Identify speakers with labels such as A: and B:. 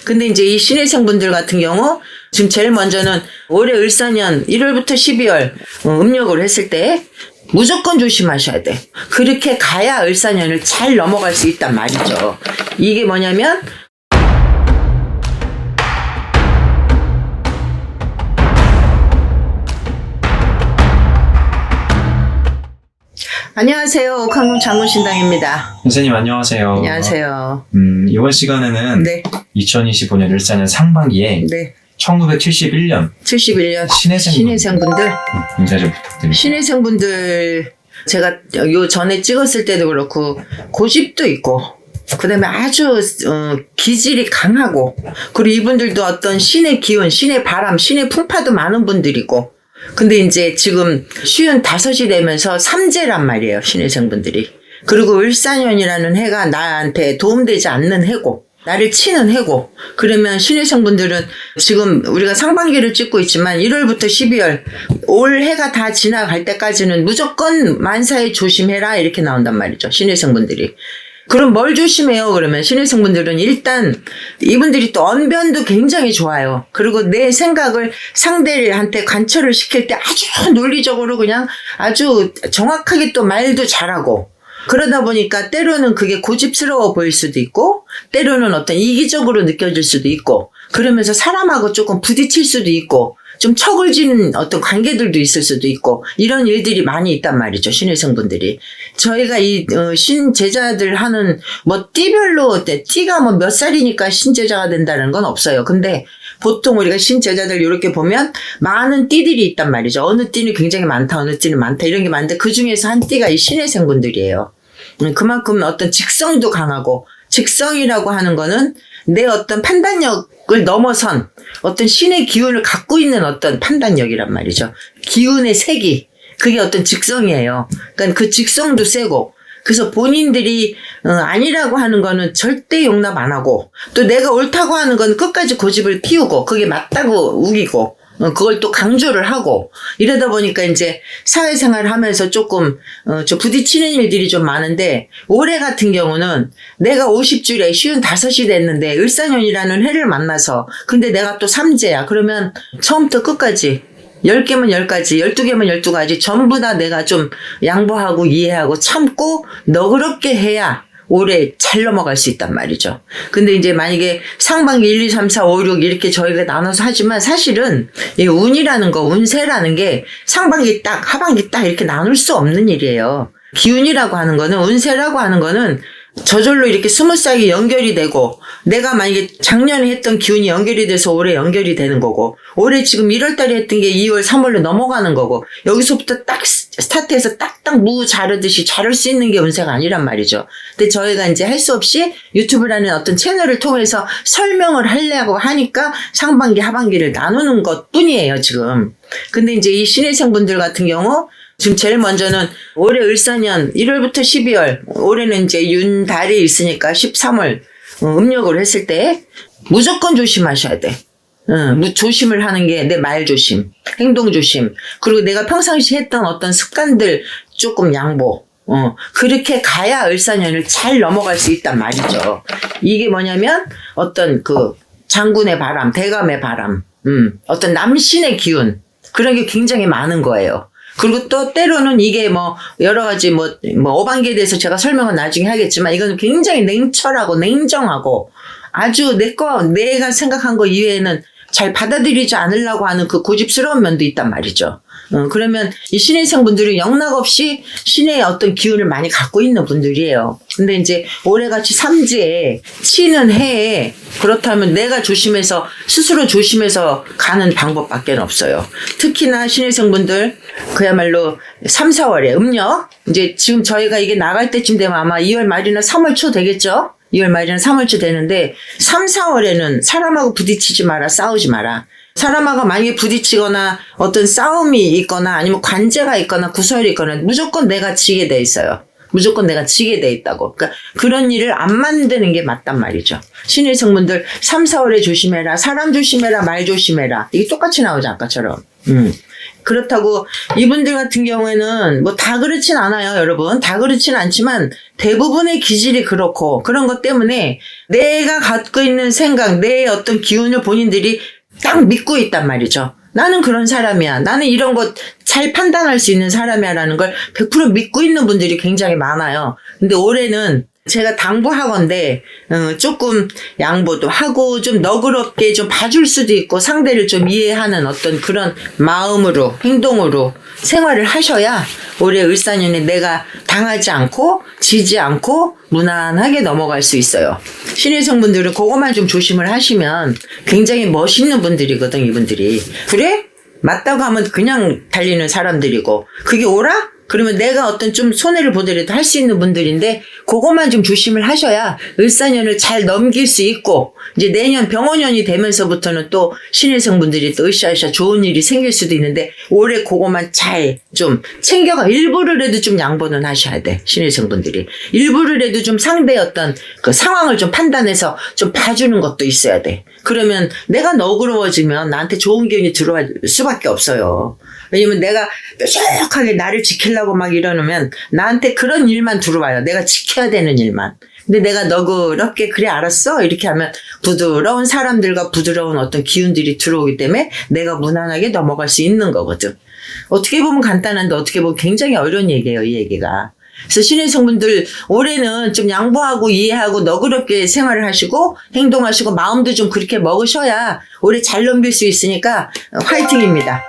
A: 근데 이제 이 신혜생분들 같은 경우 지금 제일 먼저는 올해 을사년 1월부터 12월 음력으로 했을 때 무조건 조심하셔야 돼. 그렇게 가야 을사년을 잘 넘어갈 수 있단 말이죠. 이게 뭐냐면 안녕하세요. 옥한궁 장군신당입니다.
B: 선생님 안녕하세요.
A: 안녕하세요.
B: 이번 시간에는
A: 네.
B: 2025년 을사년 상반기에
A: 네.
B: 1971년
A: 71년 신혜생분들
B: 인사 좀 부탁드립니다.
A: 신혜생분들 제가 요 전에 찍었을 때도 그렇고 고집도 있고 그다음에 아주 기질이 강하고 그리고 이분들도 어떤 신의 기운, 신의 바람, 신의 풍파도 많은 분들이고 근데 이제 지금 55이 되면서 삼재란 말이에요. 신혜생분들이. 그리고 을사년이라는 해가 나한테 도움되지 않는 해고 나를 치는 해고 그러면 신혜생분들은 지금 우리가 상반기를 찍고 있지만 1월부터 12월 올 해가 다 지나갈 때까지는 무조건 만사에 조심해라 이렇게 나온단 말이죠. 신혜생분들이. 그럼 뭘 조심해요? 그러면 신혜생분들은 일단 이분들이 또 언변도 굉장히 좋아요. 그리고 내 생각을 상대한테 관철을 시킬 때 아주 논리적으로 그냥 아주 정확하게 또 말도 잘하고 그러다 보니까 때로는 그게 고집스러워 보일 수도 있고 때로는 어떤 이기적으로 느껴질 수도 있고 그러면서 사람하고 조금 부딪힐 수도 있고 좀 척을 지는 어떤 관계들도 있을 수도 있고 이런 일들이 많이 있단 말이죠. 신혜생분들이. 저희가 이 신제자들 하는 뭐 띠별로 띠가 뭐 몇 살이니까 신제자가 된다는 건 없어요. 근데 보통 우리가 신제자들 이렇게 보면 많은 띠들이 있단 말이죠. 어느 띠는 굉장히 많다 어느 띠는 많다 이런 게 많은데 그중에서 한 띠가 이 신혜생분들이에요. 그만큼 어떤 직성도 강하고 직성이라고 하는 거는 내 어떤 판단력을 넘어선 어떤 신의 기운을 갖고 있는 어떤 판단력이란 말이죠. 기운의 색이 그게 어떤 직성이에요. 그러니까 그 직성도 세고 그래서 본인들이 아니라고 하는 거는 절대 용납 안 하고 또 내가 옳다고 하는 건 끝까지 고집을 피우고 그게 맞다고 우기고 그걸 또 강조를 하고 이러다 보니까 이제 사회생활을 하면서 조금 부딪히는 일들이 좀 많은데 올해 같은 경우는 내가 50줄에 55이 됐는데 을사년이라는 해를 만나서 근데 내가 또 삼재야. 그러면 처음부터 끝까지 10개면 10가지, 12개면 12가지 전부 다 내가 좀 양보하고 이해하고 참고 너그럽게 해야 올해 잘 넘어갈 수 있단 말이죠. 근데 이제 만약에 상반기 1, 2, 3, 4, 5, 6 이렇게 저희가 나눠서 하지만 사실은 이 운이라는 거, 운세라는 게 상반기 딱, 하반기 딱 이렇게 나눌 수 없는 일이에요. 기운이라고 하는 거는, 운세라고 하는 거는 저절로 이렇게 스무스하게 연결이 되고 내가 만약에 작년에 했던 기운이 연결이 돼서 올해 연결이 되는 거고 올해 지금 1월달에 했던 게 2월, 3월로 넘어가는 거고 여기서부터 딱 스타트해서 딱딱 무 자르듯이 자를 수 있는 게 운세가 아니란 말이죠. 근데 저희가 이제 할 수 없이 유튜브라는 어떤 채널을 통해서 설명을 하려고 하니까 상반기, 하반기를 나누는 것 뿐이에요, 지금. 근데 이제 이 신혜생분들 같은 경우 지금 제일 먼저는 올해 을사년 1월부터 12월 올해는 이제 윤달이 있으니까 13월 음력으로 했을 때 무조건 조심하셔야 돼. 조심을 하는 게 내 말 조심, 행동 조심, 그리고 내가 평상시 했던 어떤 습관들 조금 양보. 그렇게 가야 을사년을 잘 넘어갈 수 있단 말이죠. 이게 뭐냐면 어떤 그 장군의 바람, 대감의 바람, 어떤 남신의 기운 그런 게 굉장히 많은 거예요. 그리고 또 때로는 이게 뭐 여러 가지 뭐 어반기에 대해서 제가 설명은 나중에 하겠지만 이거는 굉장히 냉철하고 냉정하고 아주 내가 생각한 거 이외에는 잘 받아들이지 않으려고 하는 그 고집스러운 면도 있단 말이죠. 그러면 이 신혜생분들은 영락없이 신의 어떤 기운을 많이 갖고 있는 분들이에요. 근데 이제 올해같이 삼재에 치는 해에 그렇다면 내가 조심해서 스스로 조심해서 가는 방법밖에 없어요. 특히나 신혜생분들 그야말로 3, 4월에 음력 이제 지금 저희가 이게 나갈 때쯤 되면 아마 2월 말이나 3월 초 되겠죠? 2월 말이나 3월 초 되는데 3, 4월에는 사람하고 부딪히지 마라, 싸우지 마라. 사람하고 만약에 부딪히거나 어떤 싸움이 있거나 아니면 관제가 있거나 구설이 있거나 무조건 내가 지게 돼 있어요. 무조건 내가 지게 돼 있다고. 그러니까 그런 일을 안 만드는 게 맞단 말이죠. 신혜생분들 3, 4월에 조심해라, 사람 조심해라, 말 조심해라. 이게 똑같이 나오죠, 아까처럼. 그렇다고 이분들 같은 경우에는 뭐 다 그렇진 않아요, 여러분. 다 그렇진 않지만 대부분의 기질이 그렇고 그런 것 때문에 내가 갖고 있는 생각, 내 어떤 기운을 본인들이 딱 믿고 있단 말이죠. 나는 그런 사람이야. 나는 이런 것 잘 판단할 수 있는 사람이야 라는 걸 100% 믿고 있는 분들이 굉장히 많아요. 근데 올해는 제가 당부하건대 조금 양보도 하고 좀 너그럽게 좀 봐줄 수도 있고 상대를 좀 이해하는 어떤 그런 마음으로 행동으로 생활을 하셔야 올해 을사년에 내가 당하지 않고 지지 않고 무난하게 넘어갈 수 있어요. 신의 성분들은 그것만 좀 조심을 하시면 굉장히 멋있는 분들이거든. 이분들이. 그래? 맞다고 하면 그냥 달리는 사람들이고 그게 옳아? 그러면 내가 어떤 좀 손해를 보더라도 할 수 있는 분들인데 그것만 좀 조심을 하셔야 을사년을 잘 넘길 수 있고 이제 내년 병원년이 되면서부터는 또 신의 성분들이 또 으쌰으쌰 좋은 일이 생길 수도 있는데 올해 그것만 잘 좀 챙겨가 일부러라도 좀 양보는 하셔야 돼. 신의 성분들이 일부러라도 좀 상대의 어떤 그 상황을 좀 판단해서 좀 봐주는 것도 있어야 돼. 그러면 내가 너그러워지면 나한테 좋은 기운이 들어갈 수밖에 없어요. 왜냐면 내가 뾰족하게 나를 지키려고 막 이러면 나한테 그런 일만 들어와요. 내가 지켜야 되는 일만. 근데 내가 너그럽게 그래 알았어 이렇게 하면 부드러운 사람들과 부드러운 어떤 기운들이 들어오기 때문에 내가 무난하게 넘어갈 수 있는 거거든. 어떻게 보면 간단한데 어떻게 보면 굉장히 어려운 얘기예요, 이 얘기가. 그래서 신의 성분들 올해는 좀 양보하고 이해하고 너그럽게 생활을 하시고 행동하시고 마음도 좀 그렇게 먹으셔야 올해 잘 넘길 수 있으니까 화이팅입니다.